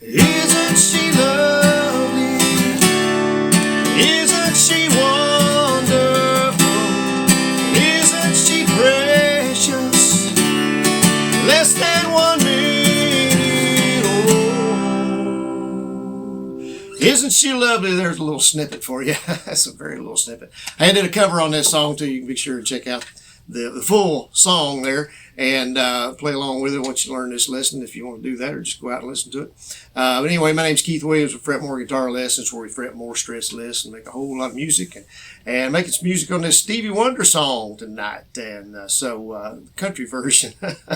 Isn't she lovely? Isn't she wonderful? Isn't she precious? Less than 1 minute old. Isn't she lovely? There's a little snippet for you. That's a very little snippet. I did a cover on this song too. You can be sure to check out the full song there and play along with it once you learn this lesson, if you want to do that, or just go out and listen to it. But anyway, my name's Keith Williams with Fret More Guitar Lessons, where we fret more, stress less, and make a whole lot of music, and making some music on this Stevie Wonder song tonight, and the country version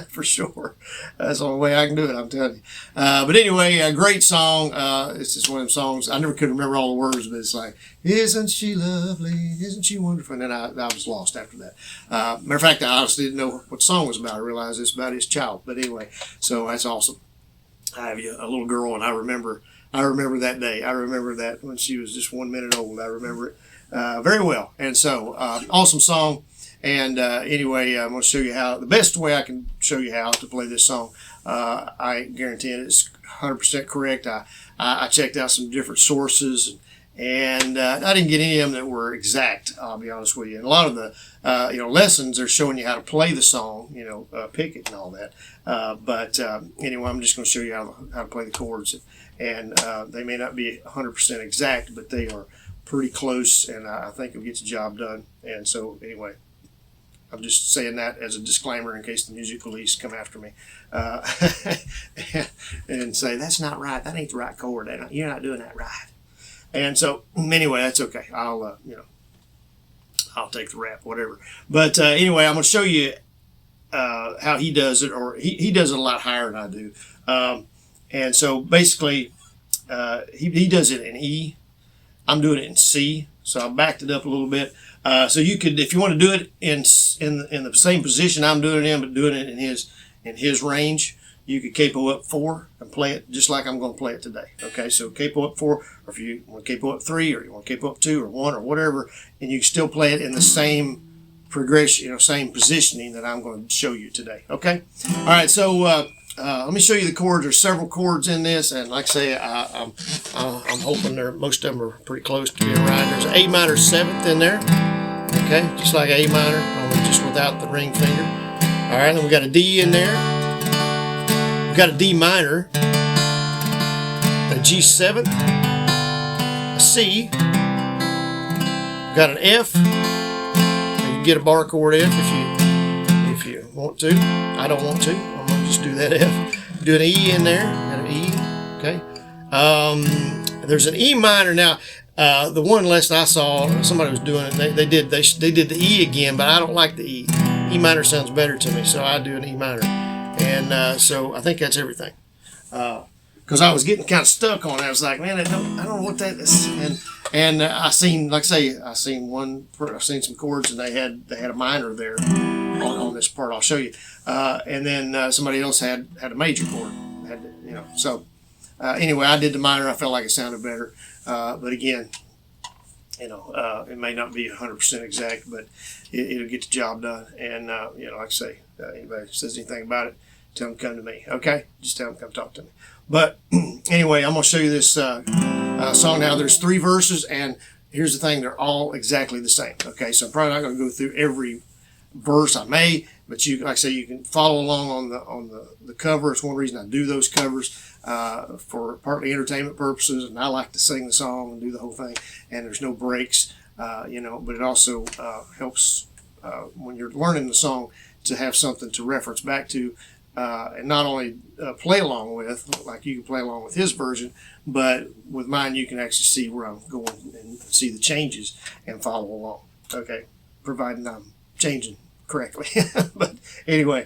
for sure. That's the only way I can do it, I'm telling you. But anyway, a great song. It's just one of them songs. I never could remember all the words, but it's like, isn't she lovely? Isn't she wonderful? And then I was lost after that. Matter of fact, I honestly didn't know what the song was about. I realized it's about his child. But anyway, so that's awesome. I have a little girl, and I remember that day. I remember that when she was just 1 minute old. I remember it very well. And so, awesome song. And anyway, I'm going to show you the best way I can show you how to play this song. I guarantee it's 100% correct. I checked out some different sources, and I didn't get any of them that were exact, I'll be honest with you. And a lot of the lessons are showing you how to play the song, pick it and all that. But anyway, I'm just going to show you how to play the chords. And they may not be 100% exact, but they are pretty close, and I think it'll get the job done. And so anyway, I'm just saying that as a disclaimer in case the music police come after me and say, that's not right. That ain't the right chord. You're not doing that right. And so anyway, that's okay. I'll take the rap, whatever. But anyway, I'm going to show you how he does it, or he does it a lot higher than I do. And so basically, he does it in E. I'm doing it in C. So I backed it up a little bit. So you could, if you want to do it in the same position I'm doing it in, but doing it in his range, you could capo up 4 and play it just like I'm going to play it today. Okay, so capo up 4, or if you want to capo up 3, or you want to capo up 2 or 1 or whatever, and you can still play it in the same progression, same positioning that I'm going to show you today. Okay, all right. So let me show you the chords. There's several chords in this, and like I say, I'm hoping most of them are pretty close to being right. There's an A minor 7th in there. Okay, just like A minor, only just without the ring finger. All right, then we got a D in there. We've got a D minor, a G7, a C, we've got an F. You can get a bar chord F if you want to. I don't want to. I'm going to just do that F. Do an E in there. Got an E. Okay. There's an E minor. Now, the one lesson I saw, somebody was doing it. They did the E again, but I don't like the E. E minor sounds better to me, so I do an E minor. And so I think that's everything. Because I was getting kind of stuck on it. I was like, man, I don't know what that is. And I seen, like I say, I seen some chords, and they had a minor there on this part. I'll show you. And then somebody else had a major chord. So anyway, I did the minor. I felt like it sounded better. But again, it may not be 100% exact, but it'll get the job done. And like I say, anybody says anything about it, tell them to come to me. Okay, just tell them to come talk to me. But anyway, I'm going to show you this song now. There's 3 verses, and here's the thing: they're all exactly the same. Okay, so I'm probably not going to go through every verse. I may, but like I say, you can follow along on the cover. It's one reason I do those covers, for partly entertainment purposes, and I like to sing the song and do the whole thing, and there's no breaks, but it also helps when you're learning the song to have something to reference back to, and not only play along with, like you can play along with his version, but with mine you can actually see where I'm going and see the changes and follow along. Okay, providing I'm changing correctly. But anyway,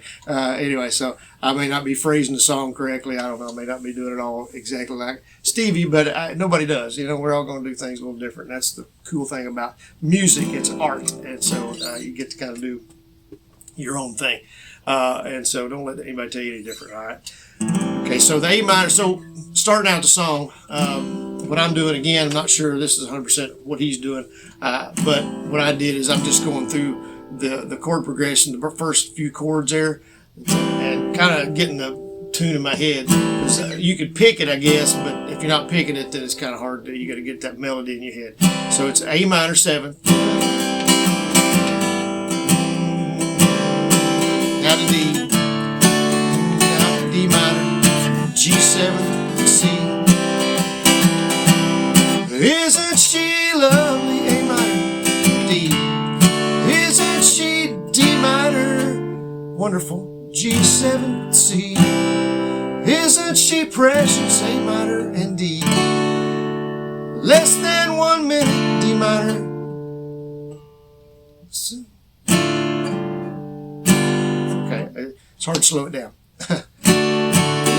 so I may not be phrasing the song correctly. I don't know. I may not be doing it all exactly like Stevie, but nobody does. We're all going to do things a little different. That's the cool thing about music. It's art, and so you get to kind of do your own thing. And so don't let anybody tell you any different. All right. Okay. So the A minor. So starting out the song, what I'm doing again, I'm not sure this is 100% what he's doing, but what I did is I'm just going through the chord progression, the first few chords there, and kind of getting the tune in my head. You could pick it, I guess, but if you're not picking it, then it's kind of hard to. You got to get that melody in your head. So it's A minor 7. Now to D. Now to D minor. G7, C. Isn't she lovely? A minor, D. Isn't she? D minor. Wonderful. G7, C. Isn't she precious? A minor and D. Less than 1 minute. D minor. Okay, it's hard to slow it down.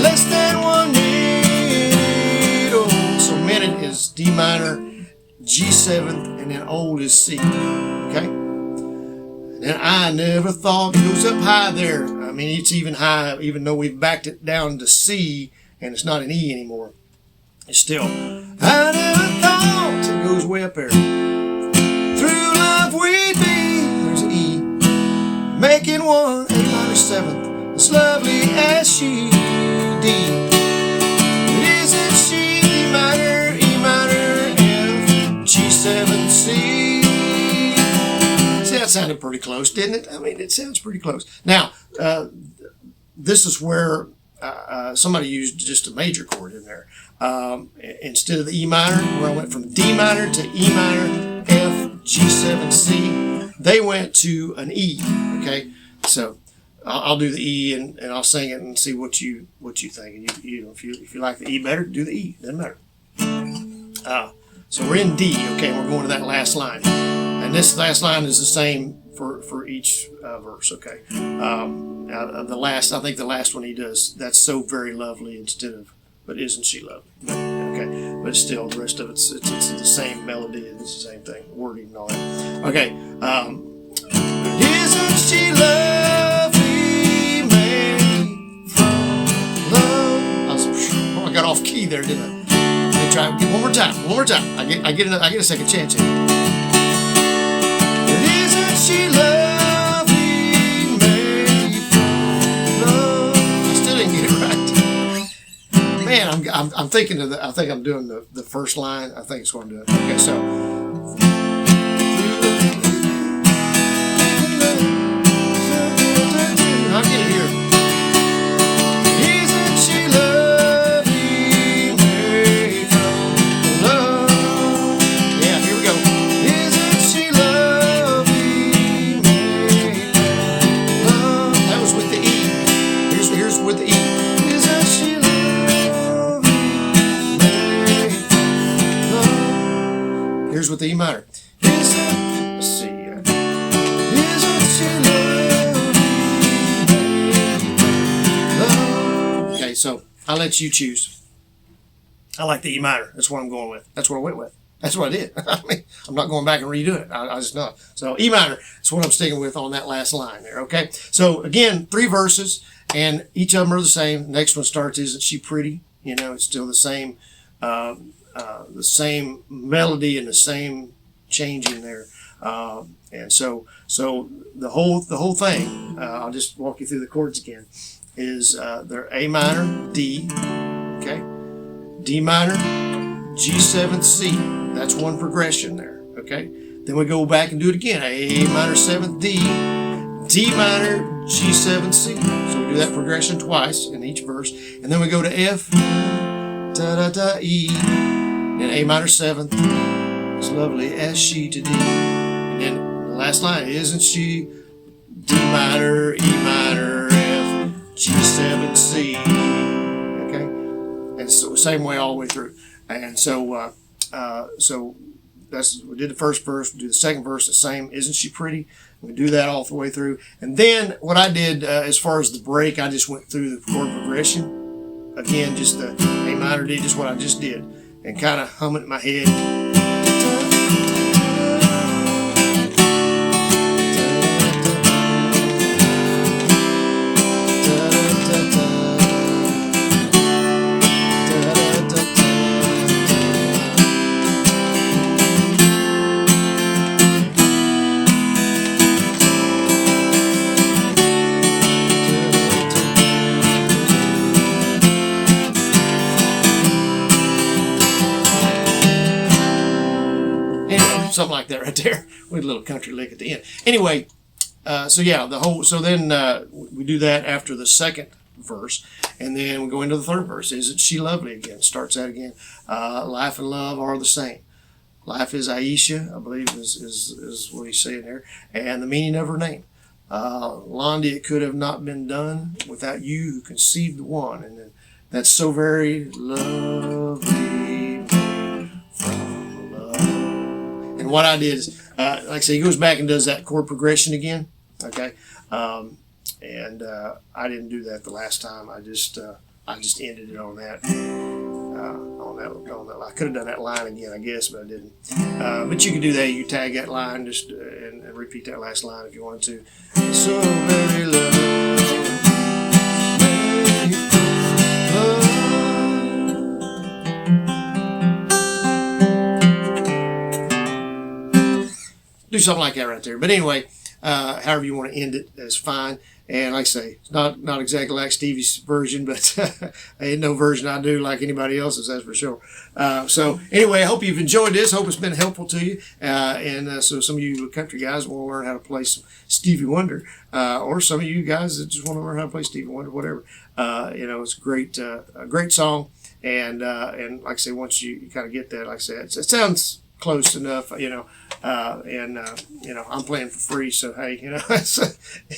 Less than 1 minute. Oh, so minute is D minor, G7, and then old is C. Okay? And I never thought it goes up high there. I mean, it's even high, even though we've backed it down to C, and it's not an E anymore. It's still, I never thought it goes way up there. Through love we'd be, there's an E, making one, A minor 7th, as lovely as she, D. Isn't she? D minor, E minor, F, G7, C. That sounded pretty close, didn't it? I mean, it sounds pretty close. Now, this is where somebody used just a major chord in there. Instead of the E minor, where I went from D minor to E minor, F, G7, C, they went to an E, okay? So I'll do the E and I'll sing it and see what you think. And you know, if you like the E better, do the E. Doesn't matter. So we're in D, okay? We're going to that last line. And this last line is the same for each verse, okay? I think the last one he does, that's so very lovely instead of, but isn't she lovely? Okay, but still, the rest of it's the same melody and it's the same thing, wording and all that. Okay, isn't she lovely, made from love? I got off key there, didn't I? Let me try one more time. I get a second chance here. She lovely, made from love. I still didn't get it right. Man, I'm thinking of I think I'm doing the first line. I think it's what I'm doing. Okay, so I'll get it here. Isn't she lovely, made from love? Yeah, here we go. Isn't she lovely? With the E. Isn't she lovely? Here's with the E minor. Let's see. Isn't she lovely? Okay, so I'll let you choose. I like the E minor. That's what I'm going with. That's what I went with. That's what I did. I mean, I'm not going back and redo it. I just not. So E minor is what I'm sticking with on that last line there. Okay. So again, 3 verses. And each of them are the same. Next one starts, isn't she pretty? You know, it's still the same melody and the same changing there. And so the whole thing, I'll just walk you through the chords again, is they're A minor, D, okay, D minor, G7, C. That's one progression there, okay. Then we go back and do it again. A minor 7th, D, D minor, G7, C. So we do that progression twice in each verse. And then we go to F, da da da, E, and A minor 7th, as lovely as she to D. And then the last line, isn't she? D minor, E minor, F, G7, C. Okay? And so same way all the way through. And so we did the first verse, we do the second verse, the same, isn't she pretty? We do that all the way through. And then what I did as far as the break, I just went through the chord progression. Again, just the A minor D, just what I just did. And kind of hum it in my head. something like that right there with a little country lick at the end. Anyway, so yeah, then we do that after the second verse, and then we go into the third verse. Isn't she lovely again? Starts that again. Life and love are the same. Life is Aisha, I believe is what he's saying there, and the meaning of her name. Londi, it could have not been done without you who conceived the one, and then that's so very lovely from love. And what I did is, like I say, he goes back and does that chord progression again. Okay, and I didn't do that the last time. I just ended it on that. On that line. I could have done that line again, I guess, but I didn't. But you can do that. You tag that line just and repeat that last line if you want to. So very do something like that right there. But anyway, however you want to end it, that's fine. And like I say, it's not exactly like Stevie's version, but ain't no version I do like anybody else's, that's for sure. So anyway, I hope you've enjoyed this. Hope it's been helpful to you. So some of you country guys want to learn how to play some Stevie Wonder, or some of you guys that just want to learn how to play Stevie Wonder, whatever. It's a great song. And like I say, once you kind of get that, like I said, it sounds close enough, I'm playing for free, so hey,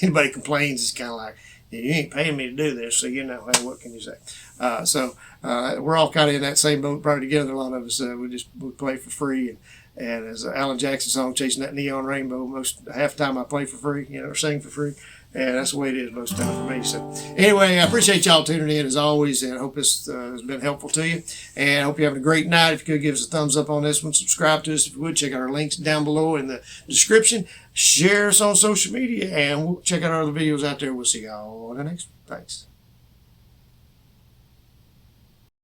anybody complains, it's kind of like, you ain't paying me to do this, so hey, what can you say? We're all kind of in that same boat, probably together. A lot of us, we play for free, and as Alan Jackson song, Chasing That Neon Rainbow, half the time I play for free, or sing for free. And that's the way it is most of the time for me. So anyway, I appreciate y'all tuning in as always, and I hope this has been helpful to you. And I hope you're having a great night. If you could give us a thumbs up on this one, subscribe to us if you would. Check out our links down below in the description. Share us on social media, and we'll check out our other videos out there. We'll see y'all in the next one. Thanks.